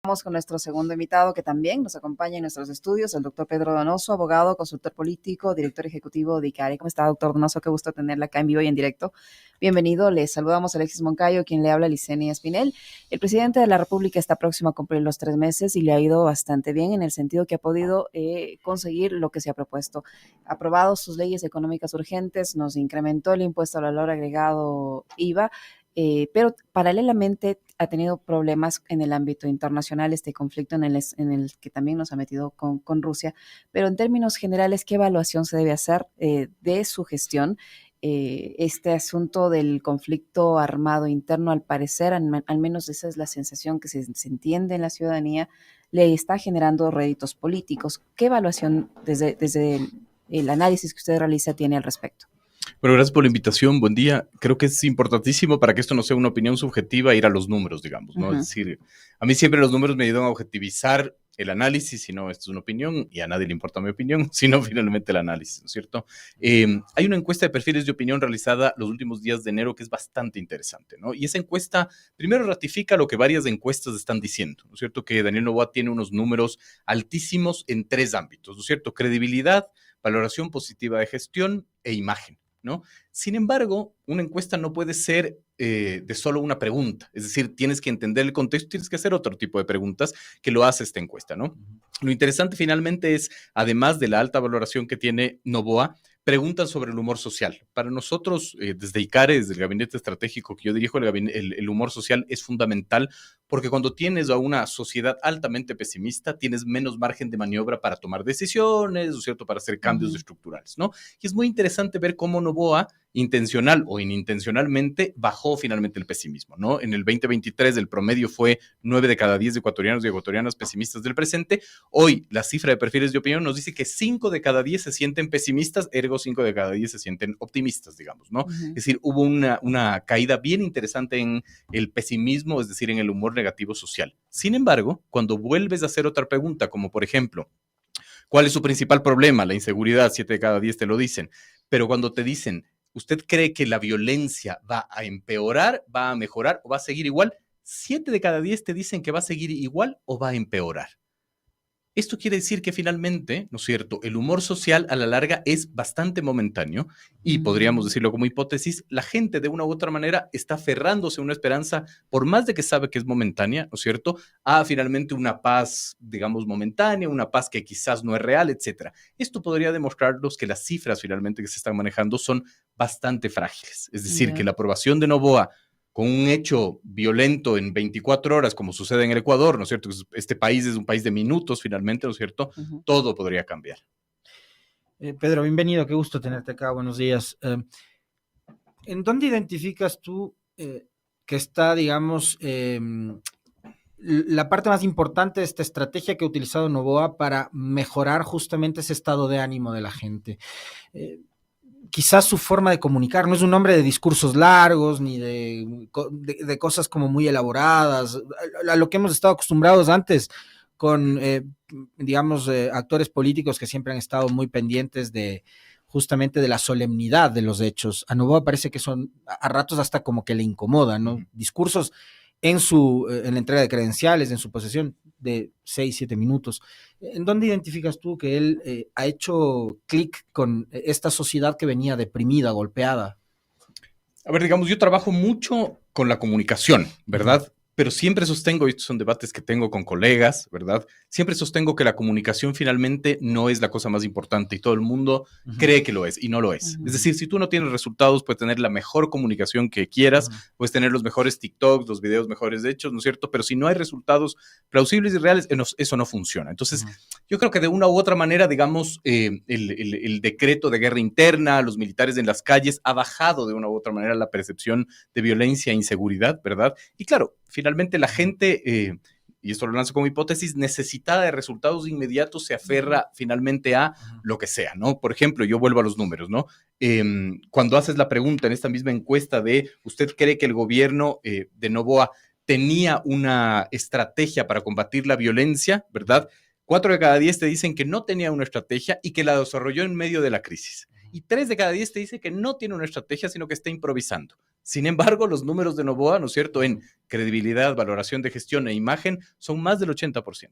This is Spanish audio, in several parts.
Vamos con nuestro segundo invitado que también nos acompaña en nuestros estudios, el doctor Pedro Donoso, abogado, consultor político, director ejecutivo de ICARE. ¿Cómo está, doctor Donoso? Qué gusto tenerla acá en vivo y en directo. Bienvenido. Les saludamos a Alexis Moncayo, quien le habla, Licenia Espinel. El presidente de la República está próximo a cumplir los 3 meses y le ha ido bastante bien en el sentido que ha podido conseguir lo que se ha propuesto. Aprobado sus leyes económicas urgentes, nos incrementó el impuesto al valor agregado IVA, pero paralelamente ha tenido problemas en el ámbito internacional, este conflicto en el que también nos ha metido con Rusia. Pero en términos generales, ¿qué evaluación se debe hacer de su gestión? Este asunto del conflicto armado interno, al parecer, al menos esa es la sensación que se entiende en la ciudadanía, le está generando réditos políticos. ¿Qué evaluación desde el análisis que usted realiza tiene al respecto? Bueno, gracias por la invitación. Buen día. Creo que es importantísimo para que esto no sea una opinión subjetiva ir a los números, digamos, ¿no? Es decir, a mí siempre los números me ayudan a objetivizar el análisis, si no, esto es una opinión y a nadie le importa mi opinión, sino finalmente el análisis, ¿no es cierto? Hay una encuesta de perfiles de opinión realizada los últimos días de enero que es bastante interesante, ¿no? Y esa encuesta primero ratifica lo que varias encuestas están diciendo, ¿no es cierto? Que Daniel Noboa tiene unos números altísimos en 3 ámbitos, ¿no es cierto? Credibilidad, valoración positiva de gestión e imagen, ¿no? Sin embargo, una encuesta no puede ser de solo una pregunta, es decir, tienes que entender el contexto, tienes que hacer otro tipo de preguntas que lo hace esta encuesta, ¿no? Lo interesante finalmente es, además de la alta valoración que tiene Noboa, preguntan sobre el humor social. Para nosotros, desde ICARE, desde el gabinete estratégico que yo dirijo, el humor social es fundamental porque cuando tienes a una sociedad altamente pesimista, tienes menos margen de maniobra para tomar decisiones, ¿no es cierto?, para hacer cambios estructurales, ¿no? Y es muy interesante ver cómo Noboa, intencional o inintencionalmente, bajó finalmente el pesimismo, ¿no? En el 2023 el promedio fue 9 de cada 10 ecuatorianos y ecuatorianas pesimistas del presente. Hoy la cifra de perfiles de opinión nos dice que 5 de cada 10 se sienten pesimistas, ergo 5 de cada 10 se sienten optimistas, digamos, ¿no? Es decir, hubo una caída bien interesante en el pesimismo, es decir, en el humor negativo social. Sin embargo, cuando vuelves a hacer otra pregunta, como por ejemplo, ¿cuál es su principal problema? La inseguridad, 7 de cada 10 te lo dicen. Pero cuando te dicen, ¿usted cree que la violencia va a empeorar, va a mejorar o va a seguir igual? 7 de cada 10 te dicen que va a seguir igual o va a empeorar. Esto quiere decir que finalmente, ¿no es cierto?, el humor social a la larga es bastante momentáneo y podríamos decirlo como hipótesis, la gente de una u otra manera está aferrándose a una esperanza, por más de que sabe que es momentánea, ¿no es cierto?, a finalmente una paz, digamos, momentánea, una paz que quizás no es real, etcétera. Esto podría demostrarnos que las cifras finalmente que se están manejando son bastante frágiles. Es decir, que la aprobación de Noboa con un hecho violento en 24 horas, como sucede en el Ecuador, ¿no es cierto? Este país es un país de minutos, finalmente, ¿no es cierto? Todo podría cambiar. Pedro, bienvenido, qué gusto tenerte acá, buenos días. ¿En dónde identificas tú que está, digamos, la parte más importante de esta estrategia que ha utilizado Noboa para mejorar justamente ese estado de ánimo de la gente? Quizás su forma de comunicar, no es un hombre de discursos largos ni de cosas como muy elaboradas, a lo que hemos estado acostumbrados antes con, digamos, actores políticos que siempre han estado muy pendientes de justamente de la solemnidad de los hechos. A Noboa parece que son a ratos hasta como que le incomodan, ¿no? Discursos en la entrega de credenciales, en su posesión, de 6, 7 minutos. ¿En dónde identificas tú que él ha hecho clic con esta sociedad que venía deprimida, golpeada? A ver, digamos, yo trabajo mucho con la comunicación, ¿verdad? Pero siempre sostengo, y estos son debates que tengo con colegas, ¿verdad? Siempre sostengo que la comunicación finalmente no es la cosa más importante y todo el mundo cree que lo es y no lo es. Es decir, si tú no tienes resultados, puedes tener la mejor comunicación que quieras, puedes tener los mejores TikToks, los videos mejores hechos, ¿no es cierto? Pero si no hay resultados plausibles y reales, eso no funciona. Entonces, yo creo que de una u otra manera, digamos, el decreto de guerra interna, los militares en las calles, ha bajado de una u otra manera la percepción de violencia e inseguridad, ¿verdad? Y claro, finalmente la gente, y esto lo lanzo como hipótesis, necesitada de resultados inmediatos se aferra finalmente a lo que sea, ¿no? Por ejemplo, yo vuelvo a los números, ¿no? Cuando haces la pregunta en esta misma encuesta de, ¿usted cree que el gobierno de Noboa tenía una estrategia para combatir la violencia, ¿verdad? 4 de cada 10 te dicen que no tenía una estrategia y que la desarrolló en medio de la crisis. Y 3 de cada 10 te dicen que no tiene una estrategia, sino que está improvisando. Sin embargo, los números de Noboa, ¿no es cierto?, en credibilidad, valoración de gestión e imagen son más del 80%.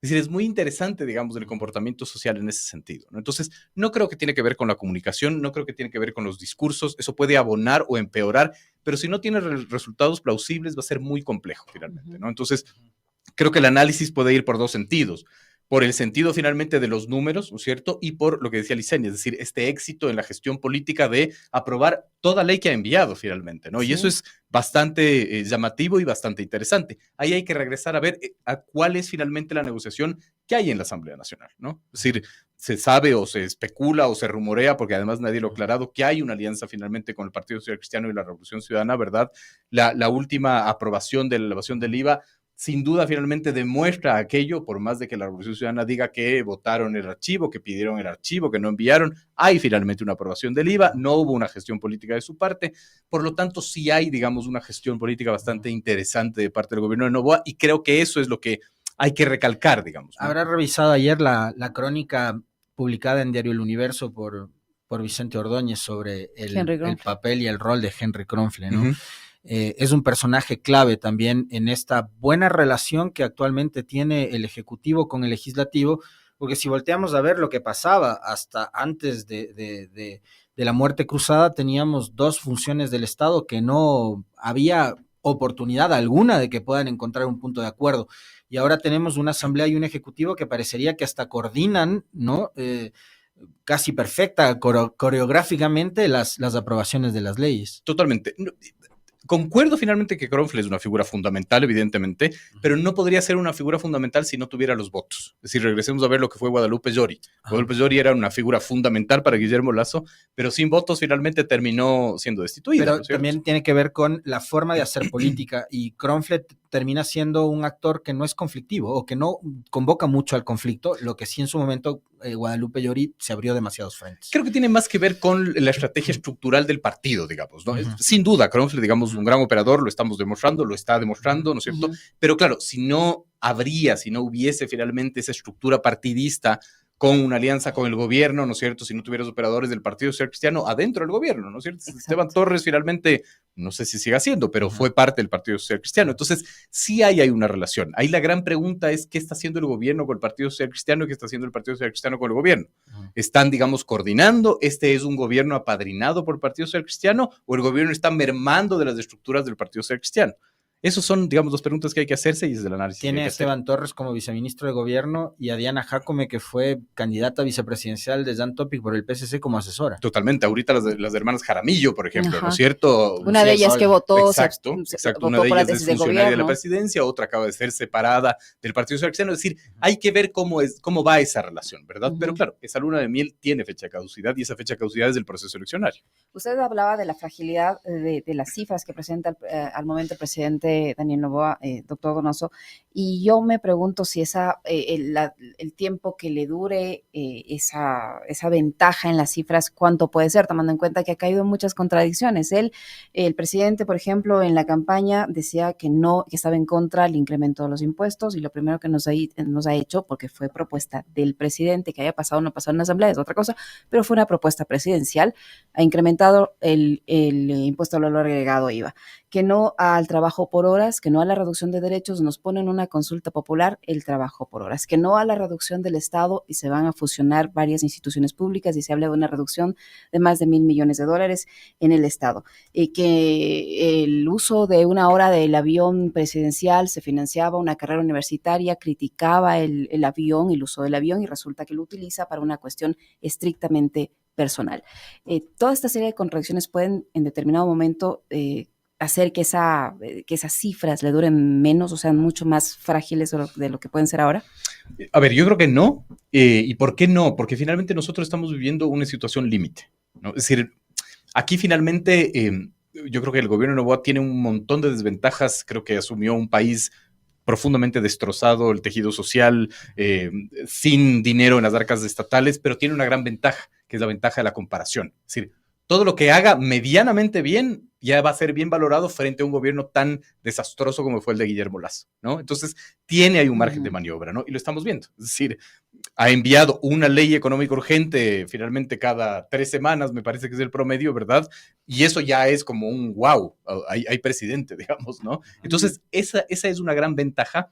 Es decir, es muy interesante, digamos, el comportamiento social en ese sentido, ¿no? Entonces, no creo que tiene que ver con la comunicación, no creo que tiene que ver con los discursos, eso puede abonar o empeorar, pero si no tiene resultados plausibles va a ser muy complejo finalmente, ¿no? Entonces, creo que el análisis puede ir por dos sentidos. Por el sentido finalmente de los números, ¿no es cierto? Y por lo que decía Licenia, es decir, este éxito en la gestión política de aprobar toda ley que ha enviado finalmente, ¿no? Sí. Y eso es bastante llamativo y bastante interesante. Ahí hay que regresar a ver a cuál es finalmente la negociación que hay en la Asamblea Nacional, ¿no? Es decir, se sabe o se especula o se rumorea, porque además nadie lo ha aclarado, que hay una alianza finalmente con el Partido Social Cristiano y la Revolución Ciudadana, ¿verdad? La última aprobación de la elevación del IVA sin duda finalmente demuestra aquello, por más de que la Revolución Ciudadana diga que votaron el archivo, que pidieron el archivo, que no enviaron, hay finalmente una aprobación del IVA, no hubo una gestión política de su parte, por lo tanto sí hay, digamos, una gestión política bastante interesante de parte del gobierno de Noboa y creo que eso es lo que hay que recalcar, digamos, ¿no? Habrá revisado ayer la crónica publicada en Diario El Universo por Vicente Ordóñez sobre el papel y el rol de Henry Kronfle, ¿no? Uh-huh. Es un personaje clave también en esta buena relación que actualmente tiene el Ejecutivo con el Legislativo, porque si volteamos a ver lo que pasaba hasta antes de la muerte cruzada, teníamos dos funciones del Estado que no había oportunidad alguna de que puedan encontrar un punto de acuerdo. Y ahora tenemos una asamblea y un ejecutivo que parecería que hasta coordinan, ¿no? Casi perfecta, coreográficamente, las aprobaciones de las leyes. Totalmente. Concuerdo finalmente que Kronfle es una figura fundamental, evidentemente, pero no podría ser una figura fundamental si no tuviera los votos. Es decir, regresemos a ver lo que fue Guadalupe Llori. Guadalupe Llori era una figura fundamental para Guillermo Lasso, pero sin votos finalmente terminó siendo destituida. Pero ¿no también tiene que ver con la forma de hacer política y Kronfle termina siendo un actor que no es conflictivo o que no convoca mucho al conflicto, lo que sí en su momento Guadalupe Llori se abrió demasiados frentes. Creo que tiene más que ver con la estrategia estructural del partido, digamos, ¿no? Sin duda, Kronfle, digamos, un gran operador, lo estamos demostrando, lo está demostrando, ¿no es cierto? Pero claro, si no hubiese finalmente esa estructura partidista con una alianza con el gobierno, ¿no es cierto? Si no tuvieras operadores del Partido Social Cristiano adentro del gobierno, ¿no es cierto? Exacto. Esteban Torres finalmente, no sé si sigue siendo, pero fue parte del Partido Social Cristiano. Entonces, sí hay una relación. Ahí la gran pregunta es, ¿qué está haciendo el gobierno con el Partido Social Cristiano y qué está haciendo el Partido Social Cristiano con el gobierno? ¿Están, digamos, coordinando? ¿Este es un gobierno apadrinado por el Partido Social Cristiano o el gobierno está mermando de las estructuras del Partido Social Cristiano? Esas son, digamos, las preguntas que hay que hacerse y es el análisis. Tiene a Esteban Torres como viceministro de gobierno y a Diana Jacome, que fue candidata vicepresidencial de Jan Topic por el PSC como asesora. Totalmente. Ahorita las hermanas Jaramillo, por ejemplo, ¿no es cierto? Una de ellas que votó. Exacto. Una de ellas es funcionaria de la presidencia, otra acaba de ser separada del Partido Social Cristiano. Es decir, hay que ver cómo va esa relación, ¿verdad? Pero claro, esa luna de miel tiene fecha de caducidad y esa fecha de caducidad es del proceso eleccionario. Usted hablaba de la fragilidad de las cifras que presenta al momento el presidente Daniel Noboa, doctor Donoso, y yo me pregunto si el tiempo que le dure esa ventaja en las cifras, cuánto puede ser, tomando en cuenta que ha caído en muchas contradicciones. El presidente, por ejemplo, en la campaña decía que estaba en contra del incremento de los impuestos, y lo primero que nos ha hecho, porque fue propuesta del presidente, que haya pasado o no pasado en la asamblea es otra cosa, pero fue una propuesta presidencial, ha incrementado el impuesto al valor agregado IVA, que no al trabajo por horas, que no a la reducción de derechos, nos ponen una consulta popular, el trabajo por horas, que no a la reducción del Estado y se van a fusionar varias instituciones públicas y se habla de una reducción de más de $1,000 millones en el Estado, que el uso de una hora del avión presidencial se financiaba una carrera universitaria, criticaba el avión, el uso del avión, y resulta que lo utiliza para una cuestión estrictamente personal. Toda esta serie de contradicciones pueden en determinado momento hacer que esas cifras le duren menos o sean mucho más frágiles de lo que pueden ser ahora? A ver, yo creo que no. ¿Y por qué no? Porque finalmente nosotros estamos viviendo una situación límite, ¿no? Es decir, aquí finalmente yo creo que el gobierno de Noboa tiene un montón de desventajas. Creo que asumió un país profundamente destrozado, el tejido social, sin dinero en las arcas estatales, pero tiene una gran ventaja, que es la ventaja de la comparación. Es decir, todo lo que haga medianamente bien ya va a ser bien valorado frente a un gobierno tan desastroso como fue el de Guillermo Lasso, ¿no? Entonces, tiene ahí un margen de maniobra, ¿no? Y lo estamos viendo. Es decir, ha enviado una ley económica urgente finalmente cada 3 semanas, me parece que es el promedio, ¿verdad? Y eso ya es como un wow, hay presidente, digamos, ¿no? Entonces, esa es una gran ventaja.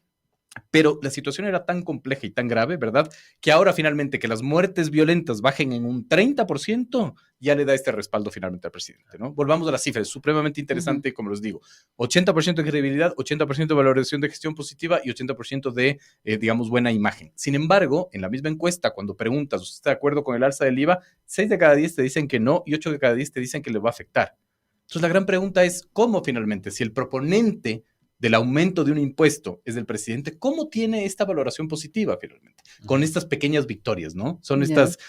Pero la situación era tan compleja y tan grave, ¿verdad? Que ahora finalmente que las muertes violentas bajen en un 30%, ya le da este respaldo finalmente al presidente, ¿no? Volvamos a las cifras, supremamente interesante, como les digo. 80% de credibilidad, 80% de valoración de gestión positiva y 80% de, digamos, buena imagen. Sin embargo, en la misma encuesta, cuando preguntas, ¿usted está de acuerdo con el alza del IVA? 6 de cada 10 te dicen que no y 8 de cada 10 te dicen que le va a afectar. Entonces, la gran pregunta es, ¿cómo finalmente, si el proponente del aumento de un impuesto es del presidente, ¿cómo tiene esta valoración positiva finalmente? Con estas pequeñas victorias, ¿no? Son estas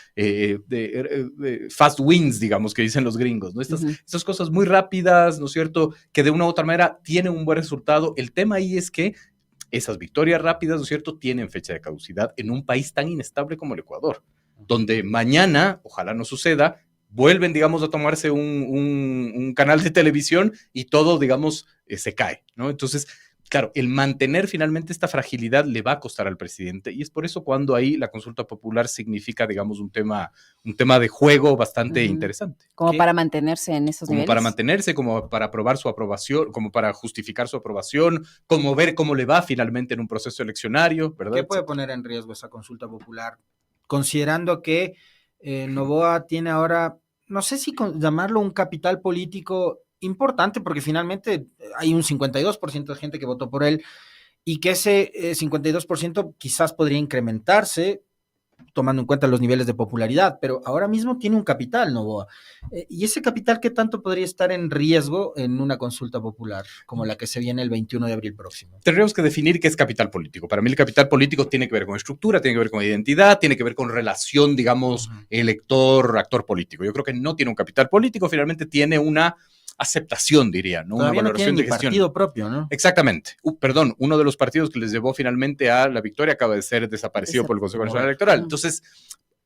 fast wins, digamos, que dicen los gringos, ¿no? Estas cosas muy rápidas, ¿no es cierto? Que de una u otra manera tienen un buen resultado. El tema ahí es que esas victorias rápidas, ¿no es cierto?, tienen fecha de caducidad en un país tan inestable como el Ecuador, donde mañana, ojalá no suceda, vuelven, digamos, a tomarse un canal de televisión y todo, digamos, se cae, ¿no? Entonces, claro, el mantener finalmente esta fragilidad le va a costar al presidente y es por eso cuando ahí la consulta popular significa, digamos, un tema de juego bastante interesante. Como para mantenerse en esos niveles. Como para mantenerse, como para aprobar su aprobación, como para justificar su aprobación, como ver cómo le va finalmente en un proceso eleccionario, ¿verdad? ¿Qué puede poner en riesgo esa consulta popular? Considerando que Noboa tiene ahora, no sé si llamarlo un capital político importante, porque finalmente hay un 52% de gente que votó por él y que ese 52% quizás podría incrementarse tomando en cuenta los niveles de popularidad, pero ahora mismo tiene un capital, Noboa. ¿Y ese capital qué tanto podría estar en riesgo en una consulta popular como la que se viene el 21 de abril próximo? Tendríamos que definir qué es capital político. Para mí el capital político tiene que ver con estructura, tiene que ver con identidad, tiene que ver con relación, digamos, elector-actor político. Yo creo que no tiene un capital político, finalmente tiene una aceptación, diría, ¿no? Todavía una valoración no de gestión. Partido propio, ¿no? Exactamente. Perdón, uno de los partidos que les llevó finalmente a la victoria acaba de ser desaparecido por el Consejo Nacional Electoral. Entonces,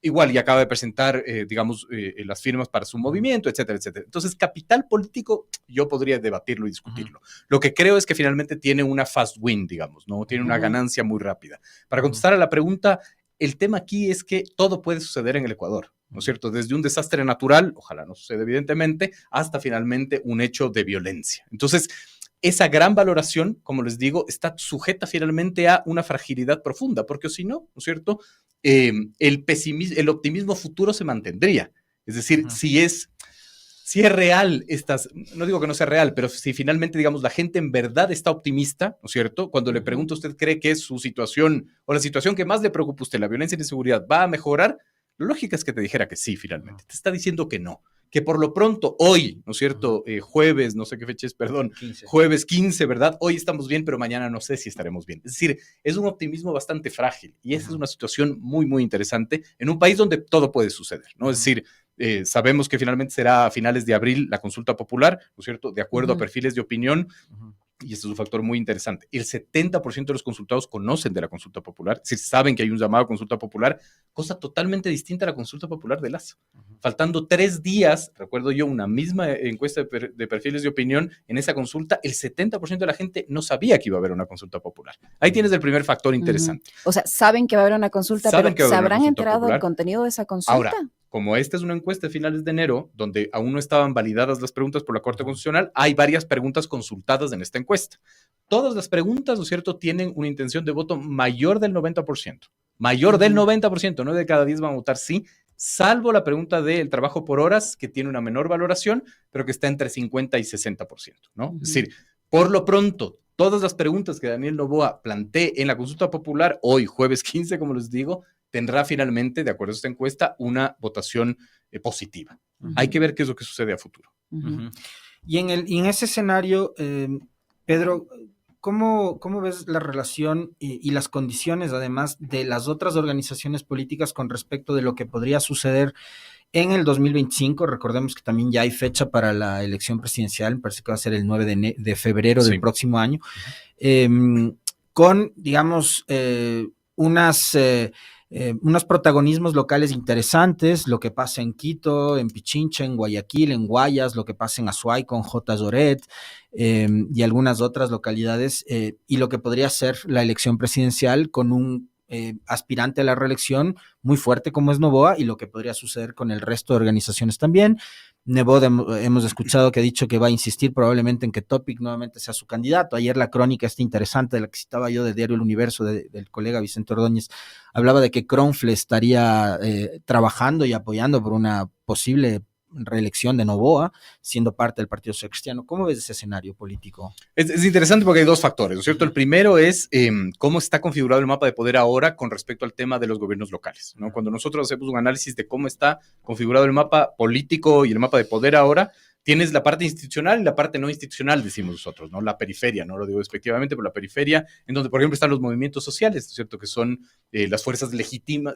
igual, y acaba de presentar, digamos, las firmas para su movimiento, etcétera, etcétera. Entonces, capital político, yo podría debatirlo y discutirlo. Lo que creo es que finalmente tiene una fast win, digamos, ¿no? Tiene una ganancia muy rápida. Para contestar a la pregunta, el tema aquí es que todo puede suceder en el Ecuador, ¿no es cierto? Desde un desastre natural, ojalá no suceda evidentemente, hasta finalmente un hecho de violencia. Entonces, esa gran valoración, como les digo, está sujeta finalmente a una fragilidad profunda, porque si no, ¿no es cierto? El optimismo futuro se mantendría. Es decir, si es real no digo que no sea real, pero si finalmente, digamos, la gente en verdad está optimista, ¿no es cierto? Cuando le pregunto, ¿usted cree que su situación o la situación que más le preocupa a usted, la violencia y la inseguridad, va a mejorar? La lógica es que te dijera que sí, finalmente. Te está diciendo que no. Que por lo pronto, hoy, ¿no es cierto? Jueves, no sé qué fecha es, perdón, 15. Jueves 15, ¿verdad? Hoy estamos bien, pero mañana no sé si estaremos bien. Es decir, es un optimismo bastante frágil y esa es una situación muy, muy interesante en un país donde todo puede suceder, ¿no? Es decir, sabemos que finalmente será a finales de abril la consulta popular, ¿no es cierto? De acuerdo a perfiles de opinión. Y este es un factor muy interesante. El 70% de los consultados conocen de la consulta popular, si saben que hay un llamado a consulta popular, cosa totalmente distinta a la consulta popular de Lasso. Faltando 3 días, recuerdo yo, una misma encuesta de perfiles de opinión, en esa consulta, el 70% de la gente no sabía que iba a haber una consulta popular. Ahí tienes el primer factor interesante. O sea, saben que va a haber una consulta, pero ¿se habrán enterado del contenido de esa consulta? Ahora, como esta es una encuesta de finales de enero, donde aún no estaban validadas las preguntas por la Corte Constitucional, hay varias preguntas consultadas en esta encuesta. Todas las preguntas, ¿no es cierto?, tienen una intención de voto mayor del 90%. Mayor del 90%, 9 de cada 10 van a votar sí, salvo la pregunta del trabajo por horas, que tiene una menor valoración, pero que está entre 50 y 60%, ¿no? Es decir, por lo pronto, todas las preguntas que Daniel Noboa plantee en la consulta popular, hoy, jueves 15, como les digo, tendrá finalmente, de acuerdo a esta encuesta, una votación positiva. Hay que ver qué es lo que sucede a futuro. Y en ese escenario, Pedro, ¿cómo ves la relación y las condiciones, además, de las otras organizaciones políticas con respecto de lo que podría suceder en el 2025? Recordemos que también ya hay fecha para la elección presidencial, me parece que va a ser el 9 de febrero del próximo año, con, digamos, unas unos protagonismos locales interesantes, lo que pasa en Quito, en Pichincha, en Guayaquil, en Guayas, lo que pasa en Azuay con J. Zoret y algunas otras localidades, y lo que podría ser la elección presidencial con un aspirante a la reelección muy fuerte como es Noboa y lo que podría suceder con el resto de organizaciones también. Nebot hemos escuchado que ha dicho que va a insistir probablemente en que Topic nuevamente sea su candidato. Ayer la crónica está interesante de la que citaba yo de Diario El Universo del colega Vicente Ordóñez hablaba de que Kronfle estaría trabajando y apoyando por una posible reelección de Noboa, siendo parte del Partido Social Cristiano. ¿Cómo ves ese escenario político? Es interesante porque hay dos factores, ¿no es cierto? El primero es cómo está configurado el mapa de poder ahora con respecto al tema de los gobiernos locales, ¿no? Cuando nosotros hacemos un análisis de cómo está configurado el mapa político y el mapa de poder ahora, tienes la parte institucional y la parte no institucional, decimos nosotros, ¿no? La periferia, no lo digo despectivamente, pero la periferia, en donde, por ejemplo, están los movimientos sociales, ¿no es cierto? Que son las fuerzas legítimas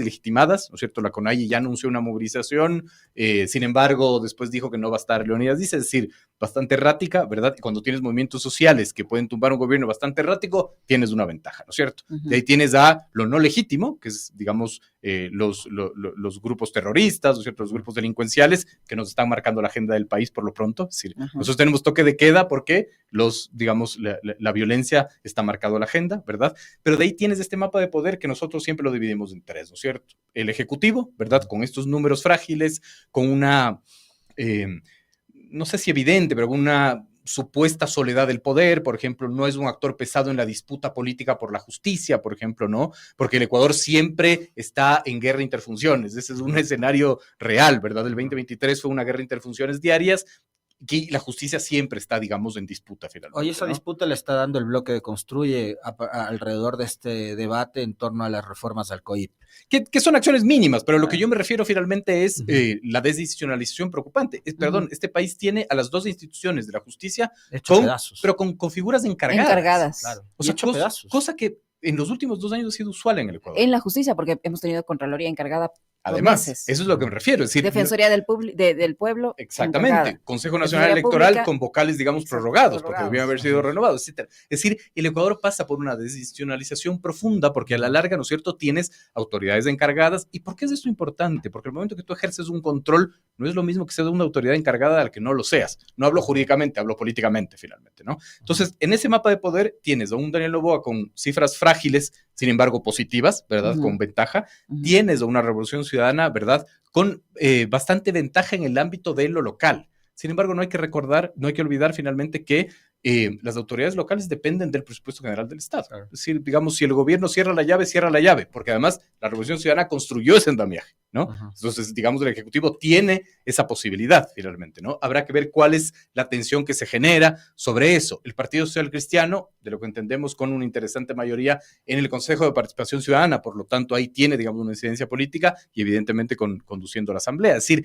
y legitimadas, ¿no es cierto? La CONAIE ya anunció una movilización, sin embargo, después dijo que no va a estar Leonidas Dice, es decir, bastante errática, ¿verdad? Y cuando tienes movimientos sociales que pueden tumbar un gobierno bastante errático, tienes una ventaja, ¿no es cierto? De ahí tienes a lo no legítimo, que es, digamos, los grupos terroristas, ¿no es cierto? Los grupos delincuenciales que nos están marcando la agenda del país por lo pronto. Es decir, nosotros tenemos toque de queda porque la violencia está marcado a la agenda, ¿verdad? Pero de ahí tienes este mapa de poder que nosotros siempre lo dividimos en tres, ¿no es cierto? El ejecutivo, ¿verdad? Con estos números frágiles, con una, no sé si evidente, pero con una supuesta soledad del poder, por ejemplo, no es un actor pesado en la disputa política por la justicia, por ejemplo, ¿no? Porque el Ecuador siempre está en guerra interfunciones, ese es un escenario real, ¿verdad? El 2023 fue una guerra interfunciones diarias, y la justicia siempre está, digamos, en disputa finalmente. Oye, esa disputa le está dando el bloque de Construye alrededor de este debate en torno a las reformas al COIP. Que son acciones mínimas, pero lo que yo me refiero finalmente es la desinstitucionalización preocupante. Perdón, este país tiene a las dos instituciones de la justicia pero con figuras encargadas. Claro. O sea, cosa que en los últimos 2 años ha sido usual en el Ecuador. En la justicia, porque hemos tenido Contraloría encargada. Además, eso es lo que me refiero. Es decir, Defensoría del Pueblo. Exactamente. Encargada. Consejo Nacional Electoral con vocales, digamos, prorrogados, porque debían haber sido renovados, etc. Es decir, el Ecuador pasa por una desinstitucionalización profunda, porque a la larga, ¿no es cierto?, tienes autoridades encargadas. ¿Y por qué es esto importante? Porque el momento que tú ejerces un control, no es lo mismo que sea una autoridad encargada al que no lo seas. No hablo jurídicamente, hablo políticamente, finalmente, ¿no? Entonces, en ese mapa de poder tienes a un Daniel Noboa con cifras frágiles, sin embargo positivas, ¿verdad? Con ventaja. Tienes a una Revolución Ciudadana, ¿verdad? Con bastante ventaja en el ámbito de lo local. Sin embargo, no hay que olvidar finalmente que las autoridades locales dependen del presupuesto general del Estado. Claro. Es decir, digamos, si el gobierno cierra la llave, porque además la Revolución Ciudadana construyó ese andamiaje, ¿no? Entonces, digamos, el Ejecutivo tiene esa posibilidad finalmente, ¿no? Habrá que ver cuál es la tensión que se genera sobre eso. El Partido Social Cristiano, de lo que entendemos, con una interesante mayoría en el Consejo de Participación Ciudadana, por lo tanto, ahí tiene, digamos, una incidencia política y evidentemente conduciendo la Asamblea. Es decir,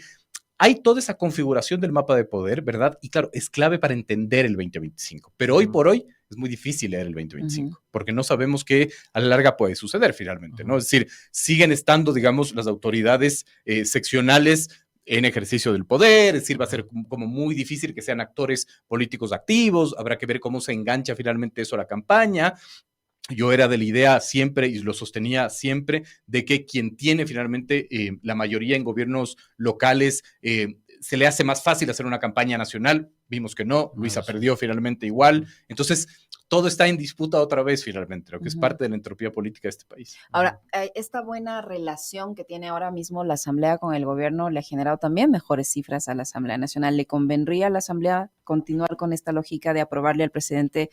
hay toda esa configuración del mapa de poder, ¿verdad? Y claro, es clave para entender el 2025. Pero hoy por hoy es muy difícil leer el 2025, porque no sabemos qué a la larga puede suceder finalmente, ¿no? Es decir, siguen estando, digamos, las autoridades seccionales en ejercicio del poder, es decir, va a ser como muy difícil que sean actores políticos activos, habrá que ver cómo se engancha finalmente eso a la campaña. Yo era de la idea siempre, y lo sostenía siempre, de que quien tiene finalmente la mayoría en gobiernos locales se le hace más fácil hacer una campaña nacional. Vimos que no, Luisa perdió finalmente igual. Entonces, todo está en disputa otra vez finalmente, lo que es parte de la entropía política de este país. Ahora, esta buena relación que tiene ahora mismo la Asamblea con el gobierno le ha generado también mejores cifras a la Asamblea Nacional. ¿Le convendría a la Asamblea continuar con esta lógica de aprobarle al presidente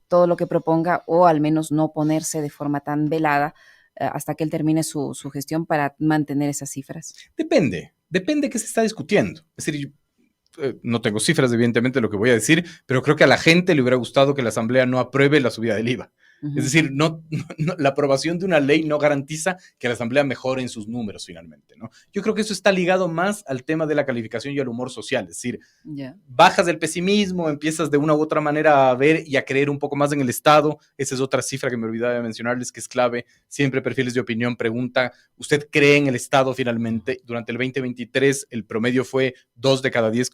todo lo que proponga o al menos no ponerse de forma tan velada hasta que él termine su gestión para mantener esas cifras? Depende qué se está discutiendo. Es decir, no tengo cifras evidentemente de lo que voy a decir, pero creo que a la gente le hubiera gustado que la Asamblea no apruebe la subida del IVA. Es decir, la aprobación de una ley no garantiza que la Asamblea mejore en sus números finalmente, ¿no? Yo creo que eso está ligado más al tema de la calificación y al humor social. Es decir, bajas del pesimismo, empiezas de una u otra manera a ver y a creer un poco más en el Estado. Esa es otra cifra que me olvidaba de mencionarles, que es clave. Siempre Perfiles de Opinión pregunta, ¿usted cree en el Estado finalmente? Durante el 2023 el promedio fue 2 de cada 10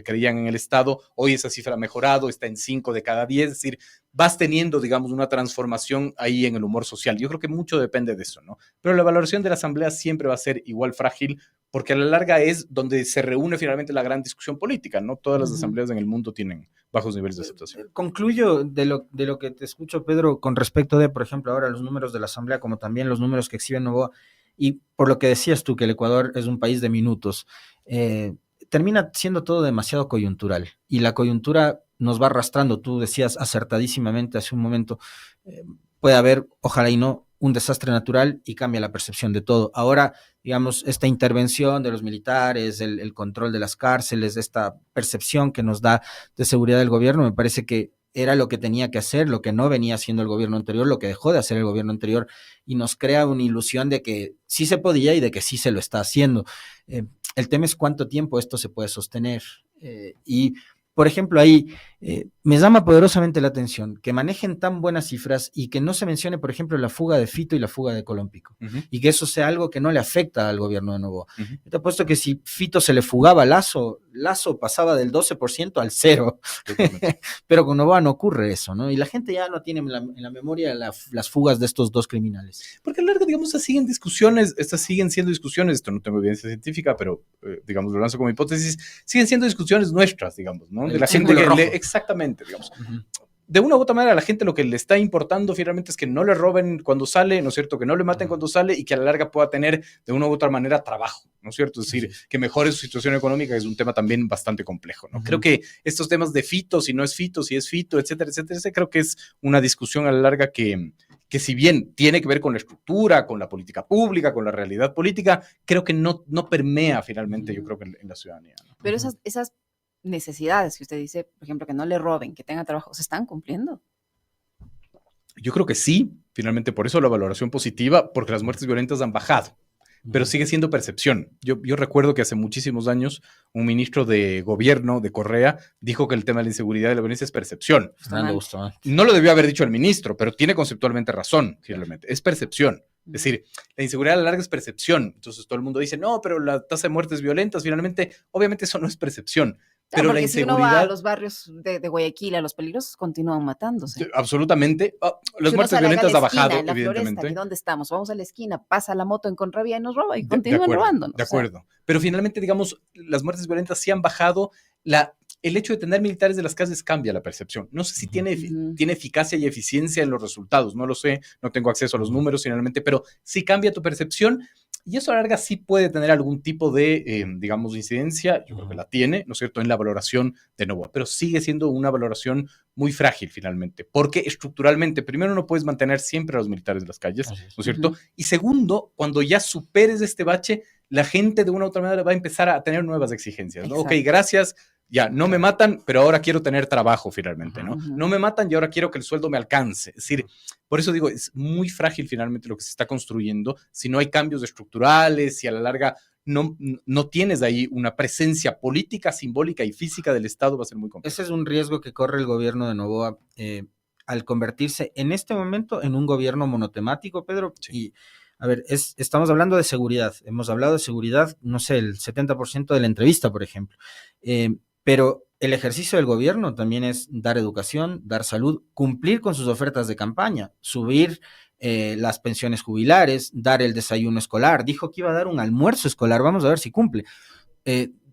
creían en el Estado. Hoy esa cifra ha mejorado, está en 5 de cada 10. Es decir, vas teniendo, digamos, una transformación ahí en el humor social. Yo creo que mucho depende de eso, ¿no? Pero la valoración de la asamblea siempre va a ser igual frágil, porque a la larga es donde se reúne finalmente la gran discusión política, ¿no? Todas las asambleas en el mundo tienen bajos niveles de aceptación. Concluyo de lo que te escucho, Pedro, con respecto de, por ejemplo, ahora los números de la asamblea, como también los números que exhibe Noboa, y por lo que decías tú, que el Ecuador es un país de minutos, termina siendo todo demasiado coyuntural, y la coyuntura nos va arrastrando. Tú decías acertadísimamente hace un momento, puede haber, ojalá y no, un desastre natural y cambia la percepción de todo. Ahora, digamos, esta intervención de los militares, el control de las cárceles, esta percepción que nos da de seguridad del gobierno, me parece que era lo que tenía que hacer, lo que no venía haciendo el gobierno anterior, lo que dejó de hacer el gobierno anterior, y nos crea una ilusión de que sí se podía y de que sí se lo está haciendo. El tema es cuánto tiempo esto se puede sostener. Y por ejemplo, ahí me llama poderosamente la atención que manejen tan buenas cifras y que no se mencione, por ejemplo, la fuga de Fito y la fuga de Colompico, y que eso sea algo que no le afecta al gobierno de Noboa. Yo te apuesto que si Fito se le fugaba a Lasso pasaba del 12% al 0%, pero con Noboa no ocurre eso, ¿no? Y la gente ya no tiene en la memoria las fugas de estos dos criminales. Porque a lo largo, digamos, estas siguen siendo discusiones, esto no tengo evidencia científica, pero digamos, lo lanzo como hipótesis, siguen siendo discusiones nuestras, digamos, ¿no? De la gente que exactamente, digamos. De una u otra manera, a la gente lo que le está importando finalmente es que no le roben cuando sale, ¿no es cierto? Que no le maten cuando sale, y que a la larga pueda tener de una u otra manera trabajo, ¿no es cierto? Es decir, que mejore su situación económica, que es un tema también bastante complejo, ¿no? Creo que estos temas de Fito, si no es Fito, si es Fito, etcétera, etcétera, creo que es una discusión a la larga que si bien tiene que ver con la estructura, con la política pública, con la realidad política, creo que no permea finalmente, yo creo que en la ciudadanía, ¿no? Pero esas necesidades que usted dice, por ejemplo, que no le roben, que tenga trabajo, ¿se están cumpliendo? Yo creo que sí, finalmente por eso la valoración positiva, porque las muertes violentas han bajado, pero sigue siendo percepción. Yo recuerdo que hace muchísimos años un ministro de gobierno de Correa dijo que el tema de la inseguridad y la violencia es percepción. No lo debió haber dicho el ministro, pero tiene conceptualmente razón, finalmente. Es percepción. Es decir, la inseguridad a la larga es percepción. Entonces todo el mundo dice, no, pero la tasa de muertes violentas, finalmente, obviamente eso no es percepción. Pero la inseguridad... si uno va a los barrios de Guayaquil, a los peligrosos, continúan matándose. Absolutamente. Las muertes violentas ha bajado, en la evidentemente. Floresta, ¿dónde estamos? Vamos a la esquina, pasa la moto en contravía y nos roba, y continúan robándonos. De acuerdo. Pero finalmente, digamos, las muertes violentas sí han bajado. El hecho de tener militares de las calles cambia la percepción. No sé si tiene eficacia y eficiencia en los resultados, no lo sé, no tengo acceso a los números finalmente, pero sí cambia tu percepción, y eso a la larga sí puede tener algún tipo de, digamos, incidencia. Yo creo que la tiene, ¿no es cierto?, en la valoración de Noboa, pero sigue siendo una valoración muy frágil finalmente, porque estructuralmente, primero, no puedes mantener siempre a los militares de las calles, ¿no es cierto? Y segundo, cuando ya superes este bache, la gente de una u otra manera va a empezar a tener nuevas exigencias, ¿no? Ok, gracias, ya, no me matan, pero ahora quiero tener trabajo finalmente, ¿no? No me matan y ahora quiero que el sueldo me alcance. Es decir, por eso digo, es muy frágil finalmente lo que se está construyendo. Si no hay cambios estructurales, si a la larga no tienes ahí una presencia política, simbólica y física del Estado, va a ser muy complejo. Ese es un riesgo que corre el gobierno de Noboa al convertirse en este momento en un gobierno monotemático, Pedro. Sí. Y a ver, estamos hablando de seguridad. Hemos hablado de seguridad, no sé, el 70% de la entrevista, por ejemplo. Pero el ejercicio del gobierno también es dar educación, dar salud, cumplir con sus ofertas de campaña, subir las pensiones jubilares, dar el desayuno escolar. Dijo que iba a dar un almuerzo escolar, vamos a ver si cumple.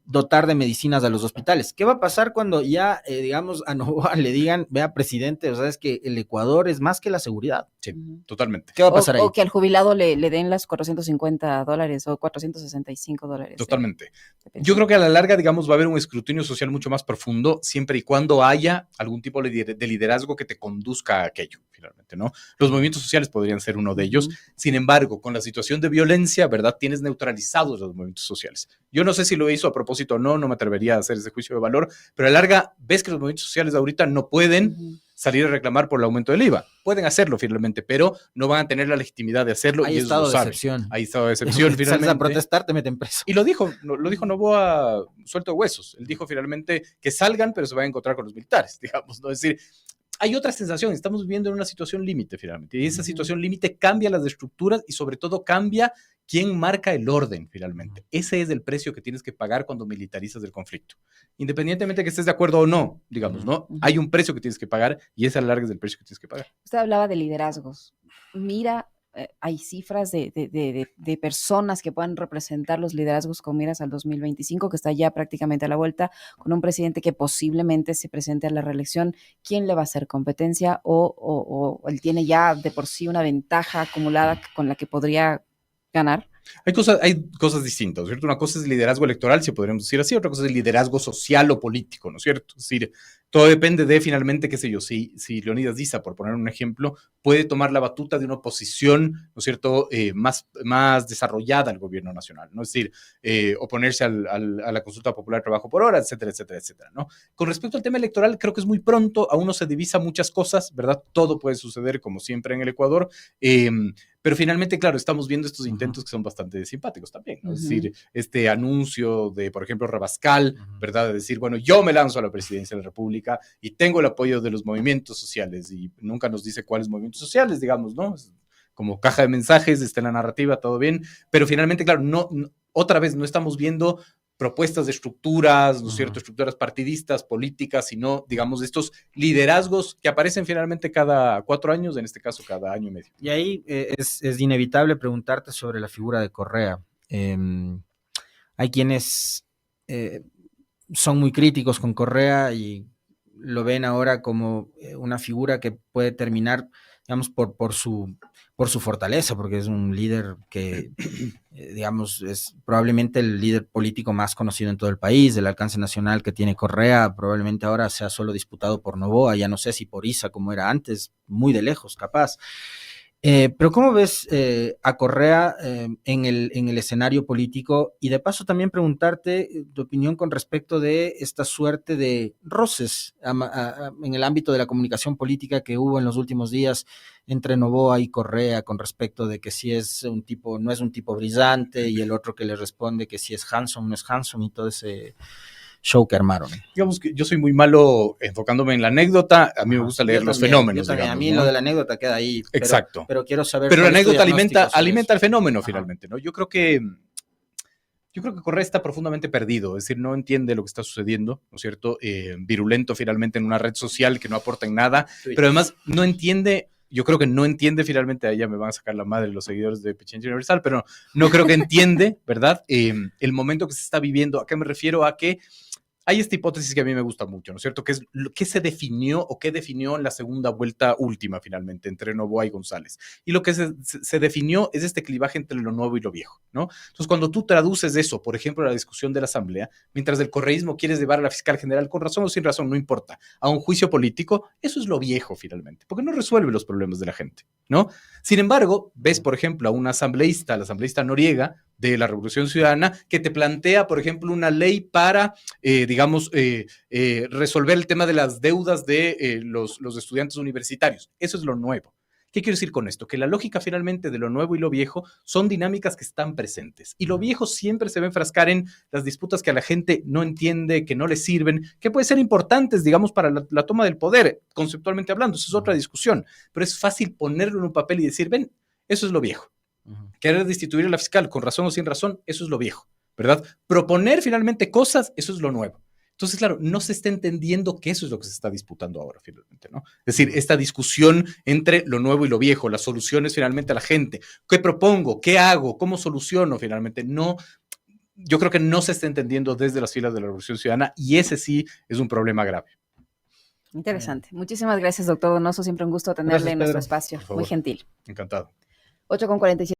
Dotar de medicinas a los hospitales. ¿Qué va a pasar cuando ya, digamos, a Noboa le digan, vea, presidente, o sea, es que el Ecuador es más que la seguridad? Sí, totalmente. ¿Qué va a pasar ahí? O que al jubilado le den las $450 o $465. Totalmente. Yo creo que a la larga, digamos, va a haber un escrutinio social mucho más profundo, siempre y cuando haya algún tipo de liderazgo que te conduzca a aquello, finalmente, ¿no? Los movimientos sociales podrían ser uno de ellos. Sin embargo, con la situación de violencia, ¿verdad? Tienes neutralizados los movimientos sociales. Yo no sé si lo hizo a propósito o no me atrevería a hacer ese juicio de valor, pero a la larga ves que los movimientos sociales ahorita no pueden salir a reclamar por el aumento del IVA. Pueden hacerlo finalmente, pero no van a tener la legitimidad de hacerlo. Hay estado de excepción. Hay estado de excepción, finalmente. Sales a protestar, te meten preso. Y lo dijo Noboa suelto de huesos. Él dijo finalmente que salgan, pero se van a encontrar con los militares, digamos, ¿no? Es decir, hay otra sensación, estamos viviendo en una situación límite finalmente, y esa situación límite cambia las estructuras y sobre todo cambia quién marca el orden finalmente. Ese es el precio que tienes que pagar cuando militarizas el conflicto. Independientemente de que estés de acuerdo o no, digamos, ¿no? Hay un precio que tienes que pagar y ese a la larga es el precio que tienes que pagar. Usted hablaba de liderazgos. Mira, hay cifras de personas que puedan representar los liderazgos con miras al 2025, que está ya prácticamente a la vuelta, con un presidente que posiblemente se presente a la reelección. ¿Quién le va a hacer competencia o él tiene ya de por sí una ventaja acumulada con la que podría ganar? Hay cosas distintas, ¿no es cierto? Una cosa es liderazgo electoral, si podríamos decir así, otra cosa es liderazgo social o político, ¿no es cierto? Es decir, todo depende de finalmente, qué sé yo, si Leonidas Diza, por poner un ejemplo, puede tomar la batuta de una oposición, ¿no es cierto?, más desarrollada al gobierno nacional, ¿no? Es decir, oponerse a la consulta popular trabajo por hora, etcétera, etcétera, etcétera, ¿no? Con respecto al tema electoral, creo que es muy pronto, aún no se divisa muchas cosas, ¿verdad? Todo puede suceder, como siempre en el Ecuador, pero finalmente, claro, estamos viendo estos intentos que son bastante simpáticos también, ¿no? Es decir, este anuncio de, por ejemplo, Rabascal, ¿verdad? De decir, bueno, yo me lanzo a la presidencia de la República y tengo el apoyo de los movimientos sociales, y nunca nos dice cuáles movimientos sociales, digamos, ¿no? Como caja de mensajes, está en la narrativa, todo bien, pero finalmente, claro, otra vez no estamos viendo propuestas de estructuras, ¿no es cierto?, estructuras partidistas, políticas, sino, digamos, estos liderazgos que aparecen finalmente cada 4 años, en este caso cada año y medio. Y ahí es inevitable preguntarte sobre la figura de Correa. Hay quienes son muy críticos con Correa y lo ven ahora como una figura que puede terminar, digamos, por su fortaleza, porque es un líder que, digamos, es probablemente el líder político más conocido en todo el país. El alcance nacional que tiene Correa probablemente ahora sea solo disputado por Noboa, ya no sé si por Issa como era antes, muy de lejos capaz. Pero ¿cómo ves a Correa en el escenario político? Y de paso también preguntarte tu opinión con respecto de esta suerte de roces en el ámbito de la comunicación política que hubo en los últimos días entre Noboa y Correa con respecto de que si es un tipo, no es un tipo brillante, y el otro que le responde que si es handsome, no es handsome, y todo ese show que armaron. Digamos que yo soy muy malo enfocándome en la anécdota, a mí me gusta leer los fenómenos. Digamos, a mí, ¿no?, lo de la anécdota queda ahí. Exacto. Pero quiero saber. Pero la anécdota alimenta el fenómeno finalmente, ¿no? Yo creo que Correa está profundamente perdido, es decir, no entiende lo que está sucediendo, ¿no es cierto? Virulento finalmente en una red social que no aporta en nada, pero además no entiende. Yo creo que no entiende finalmente, a ella me van a sacar la madre los seguidores de Pichincha Universal, pero no creo que entiende, ¿verdad? El momento que se está viviendo. ¿A qué me refiero? A que hay esta hipótesis que a mí me gusta mucho, ¿no es cierto? Que es qué se definió o qué definió en la segunda vuelta última, finalmente, entre Noboa y González. Y lo que se definió es este clivaje entre lo nuevo y lo viejo, ¿no? Entonces, cuando tú traduces eso, por ejemplo, a la discusión de la Asamblea, mientras el correísmo quieres llevar a la fiscal general, con razón o sin razón, no importa, a un juicio político, eso es lo viejo, finalmente, porque no resuelve los problemas de la gente, ¿no? Sin embargo, ves, por ejemplo, a un asambleísta, la asambleísta Noriega, de la Revolución Ciudadana, que te plantea, por ejemplo, una ley para, resolver el tema de las deudas de los estudiantes universitarios. Eso es lo nuevo. ¿Qué quiero decir con esto? Que la lógica finalmente de lo nuevo y lo viejo son dinámicas que están presentes. Y lo viejo siempre se va a enfrascar en las disputas que a la gente no entiende, que no le sirven, que pueden ser importantes, digamos, para la toma del poder, conceptualmente hablando. Eso es otra discusión. Pero es fácil ponerlo en un papel y decir, ven, eso es lo viejo. Querer destituir a la fiscal con razón o sin razón, eso es lo viejo, ¿verdad? Proponer finalmente cosas, eso es lo nuevo. Entonces, claro, no se está entendiendo que eso es lo que se está disputando ahora, finalmente, ¿no? Es decir, esta discusión entre lo nuevo y lo viejo, las soluciones finalmente a la gente. ¿Qué propongo? ¿Qué hago? ¿Cómo soluciono finalmente? No, yo creo que no se está entendiendo desde las filas de la Revolución Ciudadana, y ese sí es un problema grave. Interesante. Muchísimas gracias, doctor Donoso. Siempre un gusto tenerle en nuestro espacio. Muy gentil. Encantado. 8:47.